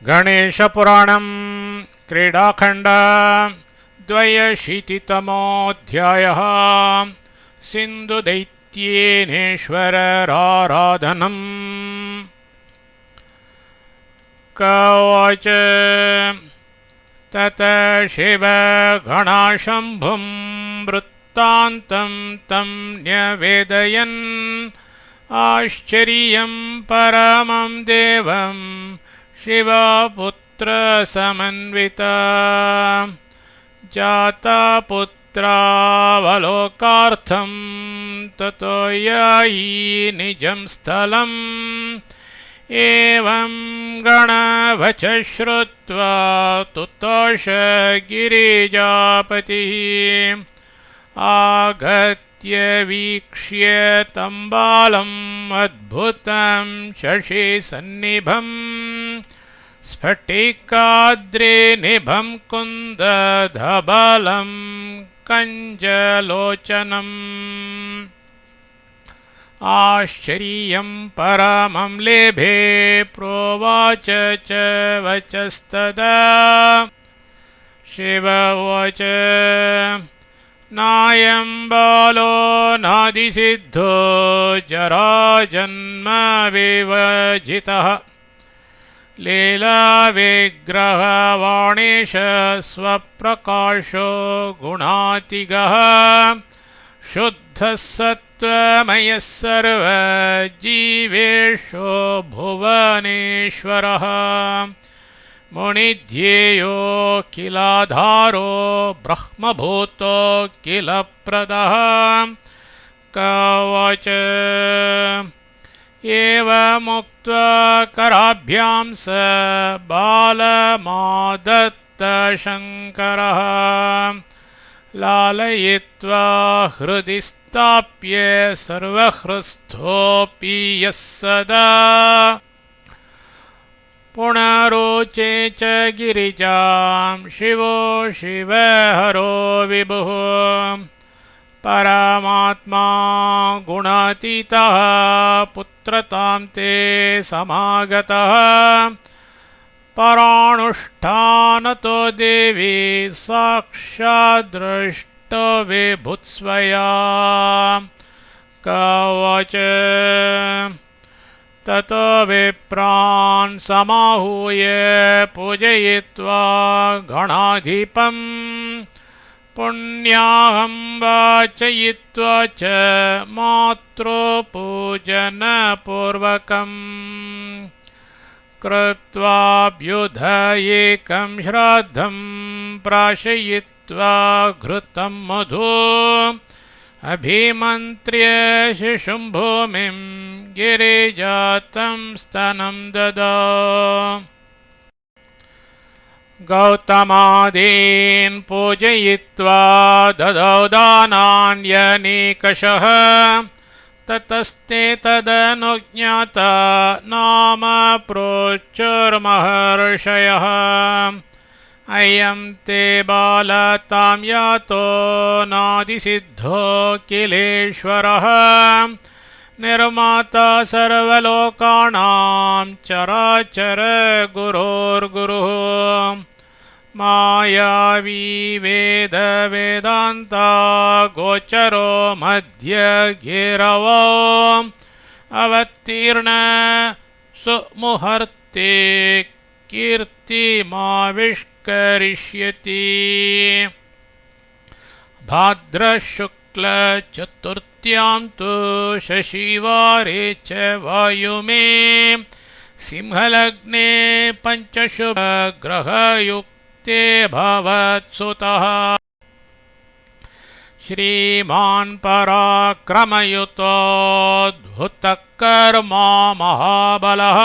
गणेशपुराणं क्रीडाखण्ड द्व्यशीतितमोऽध्यायः। सिन्धुदैत्येनेश्वराराधनम्। कवच तत शिवगणाशम्भुं वृत्तान्तं तं न्यवेदयन् आश्चर्यं परमं देवं शिवपुत्रसमन्विता जातपुत्रावलोकार्थं ततो यायि निजं स्थलम्। एवं गणवच श्रुत्वा तुतोष गिरिजापतिः आगत्य वीक्ष्य तं बालम् अद्भुतं शशिसन्निभम् स्फटिकाद्रिनिभं कुन्दधबलं कञ्जलोचनम्। आश्चर्यं परमं लेभे प्रोवाच च वचस्तदा। शिव उवाच नायं बालो नादिसिद्धो जराजन्मविवर्जितः लीलाविग्रहवाणेश स्वप्रकाशो गुणातिगः शुद्धः सत्त्वमयः सर्वजीवेशो भुवनेश्वरः मुनिध्येयो किलाधारो ब्रह्मभूतो किल प्रदः। कवच एवमुक्त्वा कराभ्यां स बालमादत्त शङ्करः लालयित्वा हृदि स्थाप्य सर्वहृस्थोऽपि यः सदा। पुनरोचे च गिरिजां शिवो शिवहरो विभुः परमात्मा गुणातीतः पुत्रतां ते समागतः। परानुष्ठानतो देवी साक्षाद्दृष्टो विभुत्स्वया। कवच ततो विप्रान् समाहूय पूजयित्वा गणाधिपम् पुण्याहं वाचयित्वा च मातृपूजनपूर्वकम् कृत्वाभ्युदयेकं श्राद्धं प्राशयित्वा घृतं मधु अभिमन्त्र्य शिशुं भूमिं गिरिजातं स्तनं ददौ। गौतमादीन् पूजयित्वा ददौ दानान्यनेकशः ततस्ते तदनुज्ञाता नाम प्रोच्चुर्महर्षयः। अयं ते बालतां यातो नादिसिद्धो किलेश्वरः निर्माता सर्वलोकानां चराचर गुरोर्गुरुः मायावी वेद वेदान्ता गोचरो मध्य गिरवो अवतीर्ण सुमुहूर्ते कीर्तिमाविष्करिष्यति। भाद्रशुक्लचतुर्थ्यां तु शशिवारे च वायुमे सिंहलग्ने पञ्चशुभग्रहयुक्ते भवत्सुतः। श्रीमान् पराक्रमयुतोऽद्भुतकर्मा महाबलः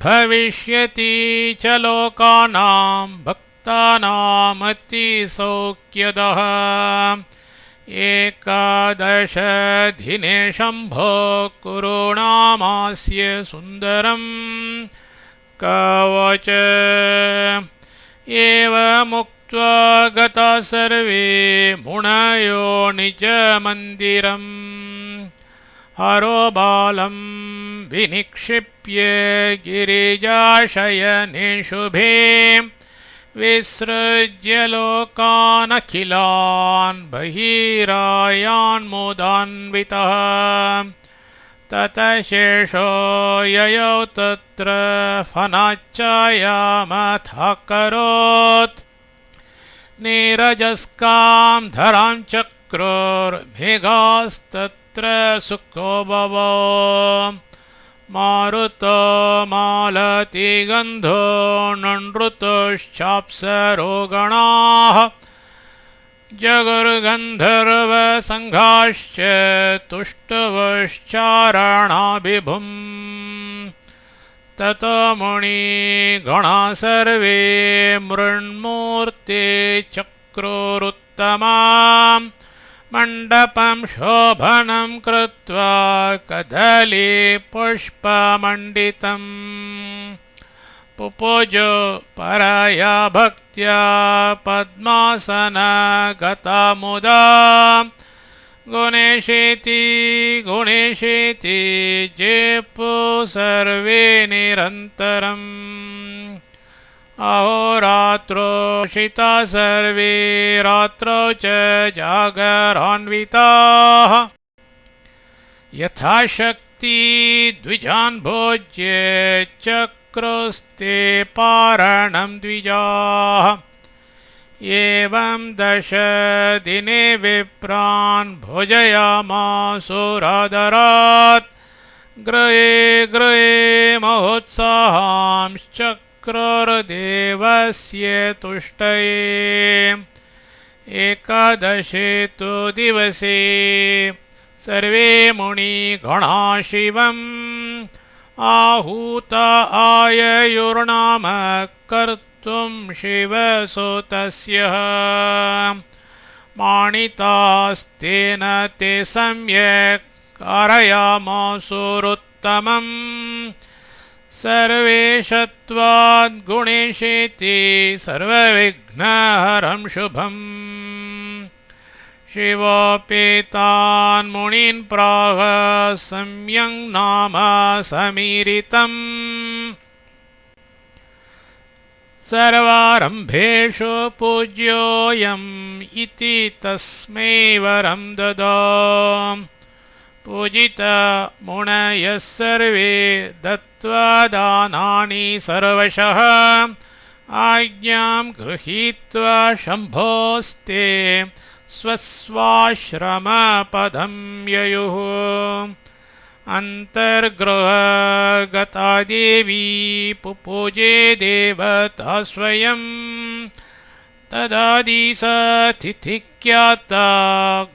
भविष्यति च लोकानां भक्तानामतिसौख्यदः। एकादश दिने शम्भो कुरुणामास्य सुन्दरम्। कवच एवमुक्त्वा गता सर्वे मुनयो निजमन्दिरम् हरो बालं विनिक्षिप्य गिरिजाशयने शुभे विसृज्य लोकानखिलान् बहिरायान्मुदान्वितः ततः शेषो ययौ तत्र फनाच्चायामथाकरोत् नीरजस्कां धरां चक्रोर्मेघास्तत्र सुखो बभो मारुतो मालति गन्धो ननृतुश्चाप्सरो गणाः जगुर्गन्धर्वसङ्घाश्च तुष्टवश्चारणाभिभुम् ततो मुनिगणाः सर्वे मृण्मूर्ते चक्रुरुत्तमाम् मण्डपं शोभनं कृत्वा कदली पुष्पमण्डितम् पुपूजो परया भक्त्या पद्मासनगता मुदा गुणेशेति गुणेशेति जेपु सर्वे निरन्तरम् अहोरात्रो शिता सर्वे रात्रौ च जागरान्विताः यथाशक्ति द्विजान् भोज्य चक्रुस्ते पारणं द्विजाः एवं 10 दिने विप्रान् भोजयामासुरादरात् गृहे गृहे महोत्साहांश्चक्रुर्देवस्य तुष्टये 11 तु दिवसे सर्वे मुनिगणाः शिवम् आहूता आययुर्नाम कर्तुं शिवसुतस्य माणितास्तेन ते सम्यक् कारयामासुरुत्तमम् सर्वे शत्वाद् गुणेशेति सर्वविघ्नहरं शुभम् शिवोपेतान् मुनीन् प्राह सम्यङ् नाम समीरितम् सर्वारम्भेषु पूज्योऽयम् इति तस्मै वरं ददाम पूजिता मुनयः सर्वे दत्त्वा दानानि सर्वशः आज्ञां गृहीत्वा शम्भोस्ते स्वस्वाश्रमपदं ययुः अन्तर्गृहगता देवी पुपूजे देवता स्वयं तदादिसतिथिख्याता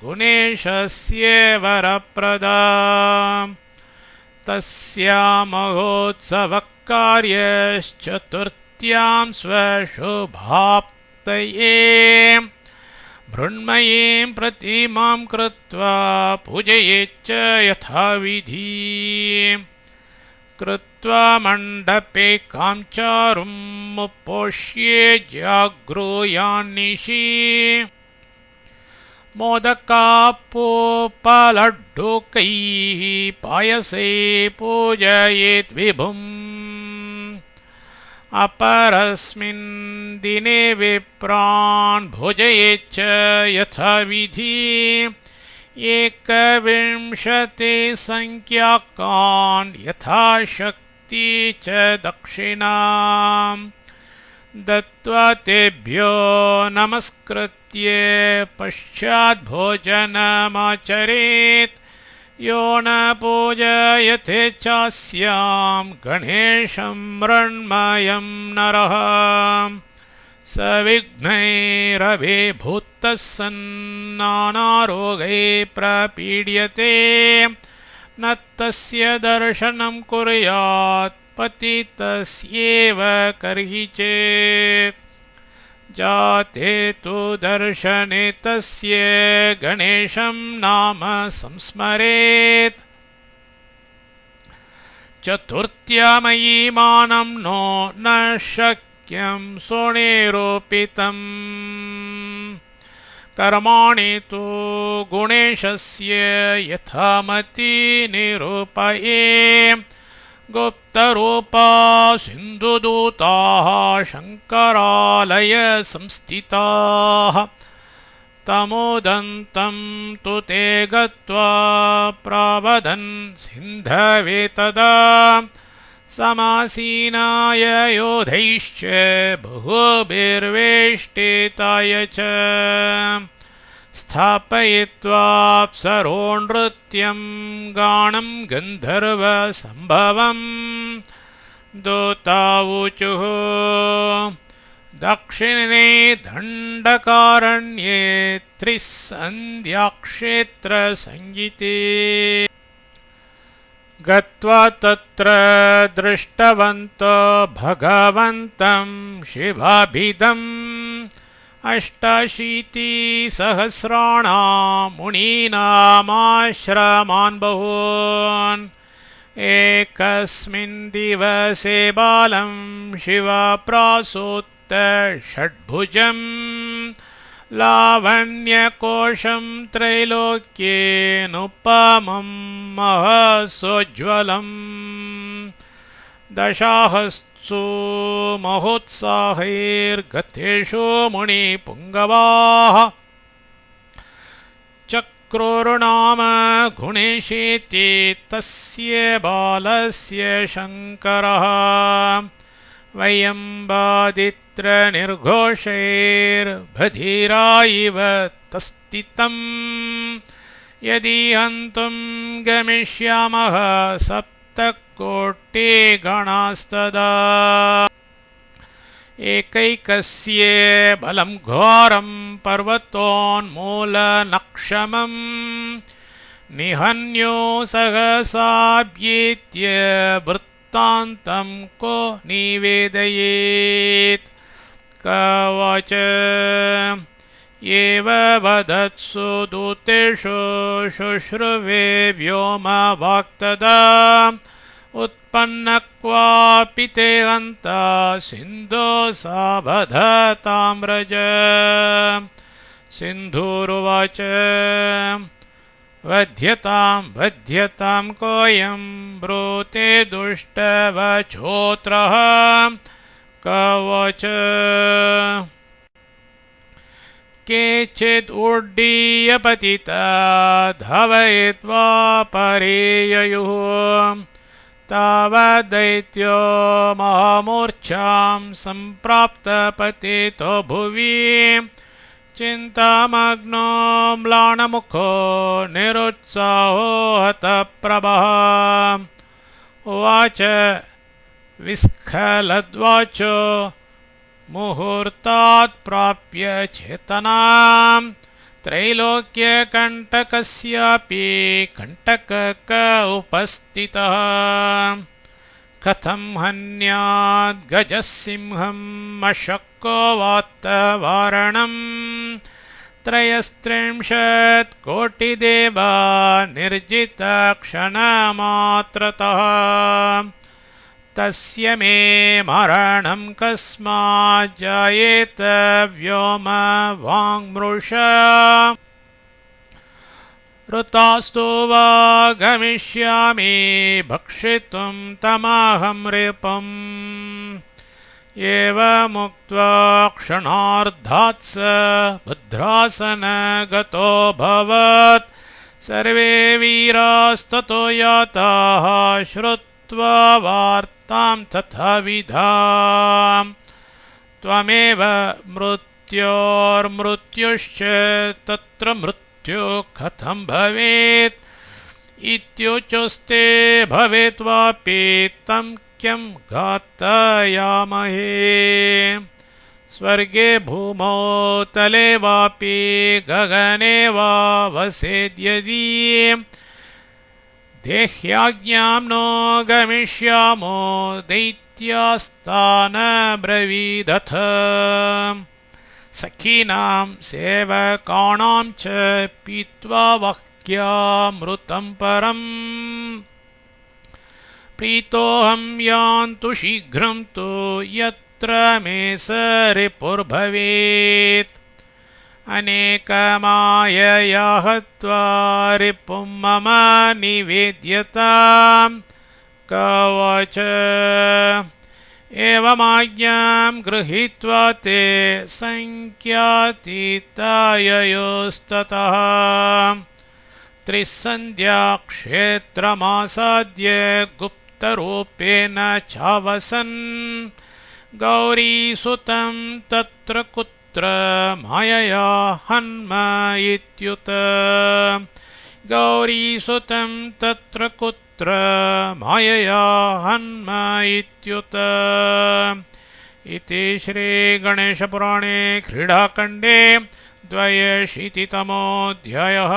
गुणेशस्य वरप्रदा तस्या महोत्सवकार्यश्चतुर्थ्यां स्वशुभाप्तये मृण्मयीं प्रतिमां कृत्वा पूजयेच्च यथाविधि कृत्वा मण्डपे काञ्चारुमुपोष्ये जागृयान्निशि मोदकापूपलड्डुकैः पायसे पूजयेत् विभुम् अपरस्मिन् दिने विप्रान् भोजयेच्च यथाविधि 21 संख्याकान् यथाशक्ति च दक्षिणां दत्त्वा तेभ्यो नमस्कृत्य पश्चात् भोजनमाचरेत् यो न पूजयतेच्छास्यां गणेशं मृण्मयं नरः सविघ्नैरभिभूतः सन्नानारोगैः प्रपीड्यते न तस्य दर्शनं कुर्यात् पतितस्येव कर्हि चेत् जाते तु दर्शने तस्य गणेशं नाम संस्मरेत् चतुर्थ्यामयीमानं नो न शक्यं सोणेरोपितम् कर्माणि तु गुणेशस्य यथामति निरूपये गुप्तरूपा सिन्धुदूताः शङ्करालय संस्थिताः तमोदन्तं तु ते गत्वा प्रावदन् सिन्धवे तदा समासीनाय योधैश्च बहुभिर्वेष्टिताय च स्थापयित्वाप्सरो नृत्यं गानं गन्धर्वसम्भवम् दूतावुचुः दक्षिणे दण्डकारण्ये त्रिसन्ध्याक्षेत्रसंज्ञिते गत्वा तत्र दृष्टवन्तो भगवन्तं शिवाभिधम् 88,000 मुनीनामाश्रमान् बहून् एकस्मिन् दिवसे बालं शिवप्रासूत षड्भुजम् लावण्यकोशं त्रैलोक्येनुपमं महसोज्ज्वलम् दशाहस्तु महोत्साहैर्गतेषु मुनिपुङ्गवाः चक्रुर्नाम गुणेशेति तस्य बालस्य शङ्करः वयम्बादित्रनिर्घोषैर्बधिरा इव तस्थितं यदि हन्तुं गमिष्यामः सप्तकोटिगणास्तदा एकैकस्य बलं घोरं पर्वतोन्मूलनक्षमम् निहन्यो सहसाभ्येत्य वृत्तान्तं को निवेदयेत् कवच एव वदत्सु दूतेषु शुश्रुवे व्योमवाक्तदा उत्पन्नक्वापि ते हन्ता सिन्धो सावधताम्रज सिन्धुरुवाच वध्यतां कोऽयं ब्रूते दुष्टवचोत्रः कवच केचिदुड्डीयपतिता धावयित्वा परेययुः तावद्दैत्यो महामूर्च्छां सम्प्राप्तपतितो भुवि चिन्तामग्नो म्लानमुखो निरुत्साहो हतप्रभः उवाच विस्खलद्वाचो मुहूर्तात् प्राप्य चेतनां त्रैलोक्यकण्टकस्यापि कण्टकक उपस्थितः कथं हन्याद् गजः सिंहम् अशक्को वात्तवारणम् 33 कोटिदेवा निर्जितक्षणमात्रतः तस्य मे मरणं कस्मात् जायेत व्योम वाङ्मृषा ऋतास्तु वा गमिष्यामि भक्षितुं तमहं रिपुम् एवमुक्त्वा क्षणार्धात् स भद्रासनगतोऽभवत् सर्वे वीरास्ततो याताः श्रुत्वा वार्तां तथाविधाम् त्वमेव मृत्योर्मृत्युश्च तत्र मृत्यो कथं भवेत् इत्युच्यस्ते भवेत् वापि तं किं घातयामहे स्वर्गे भूमौ तले वापि गगने वा वसेद्यदि देह्याज्ञां नो गमिष्यामो दैत्यास्तान ब्रवीदथ सखीनां सेवकाणां च पीत्वा वाक्यामृतं परम् प्रीतोऽहं यान्तु शीघ्रं तु यत्र मे स रिपुर्भवेत् अनेकमायया हत्वा रिपुं मम निवेद्यतां कवच एवमाज्ञां गृहीत्वा ते सङ्ख्यातीताययोस्ततः त्रिसन्ध्याक्षेत्रमासाद्य गुप्तरूपेण चावसन् गौरीसुतं तत्र कुत्र मायया हन्म इत्युत गौरीसुतं तत्र कुत्र मायया हन्म इत्युत इति श्रीगणेशपुराणे क्रीडाखण्डे 82तमोऽध्यायः।